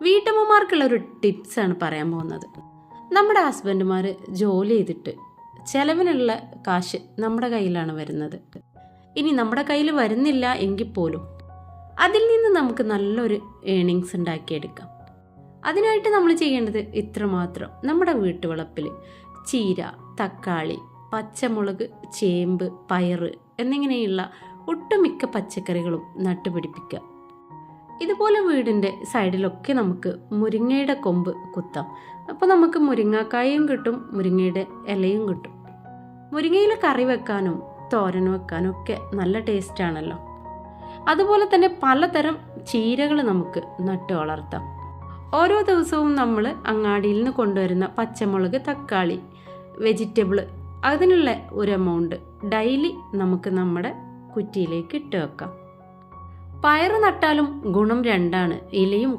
വീട്ടമ്മമാർക്കുള്ളൊരു ടിപ്സാണ് പറയാൻ പോകുന്നത്. നമ്മുടെ ഹസ്ബൻഡുമാർ ജോലി ചെയ്തിട്ട് ചിലവിനുള്ള കാശ് നമ്മുടെ കയ്യിലാണ് വരുന്നത്. ഇനി നമ്മുടെ കയ്യിൽ വരുന്നില്ല എങ്കിൽ പോലും അതിൽ നിന്ന് നമുക്ക് നല്ലൊരു ഏണിങ്സ് ഉണ്ടാക്കിയെടുക്കാം. അതിനായിട്ട് നമ്മൾ ചെയ്യേണ്ടത് ഇത്രമാത്രം: നമ്മുടെ വീട്ടുവളപ്പിൽ ചീര, തക്കാളി, പച്ചമുളക്, ചേമ്പ്, പയറ് എന്നിങ്ങനെയുള്ള ഒട്ടുമിക്ക പച്ചക്കറികളും നട്ടുപിടിപ്പിക്കുക. ഇതുപോലെ വീടിൻ്റെ സൈഡിലൊക്കെ നമുക്ക് മുരിങ്ങയുടെ കൊമ്പ് കുത്താം. അപ്പോൾ നമുക്ക് മുരിങ്ങാക്കായും കിട്ടും, മുരിങ്ങയുടെ ഇലയും കിട്ടും. മുരിങ്ങയിൽ കറി വെക്കാനും തോരൻ വെക്കാനും ഒക്കെ നല്ല ടേസ്റ്റാണല്ലോ. അതുപോലെ തന്നെ പലതരം ചീരകൾ നമുക്ക് നട്ടു വളർത്താം. ഓരോ ദിവസവും നമ്മൾ അങ്ങാടിയിൽ നിന്ന് കൊണ്ടുവരുന്ന പച്ചമുളക്, തക്കാളി, വെജിറ്റബിൾ അതിനുള്ള ഒരു എമൗണ്ട് ഡെയിലി നമുക്ക് നമ്മുടെ കുറ്റിയിലേക്ക് ഇട്ട് വെക്കാം. പയറ് നട്ടാലും ഗുണം രണ്ടാണ്: ഇലയും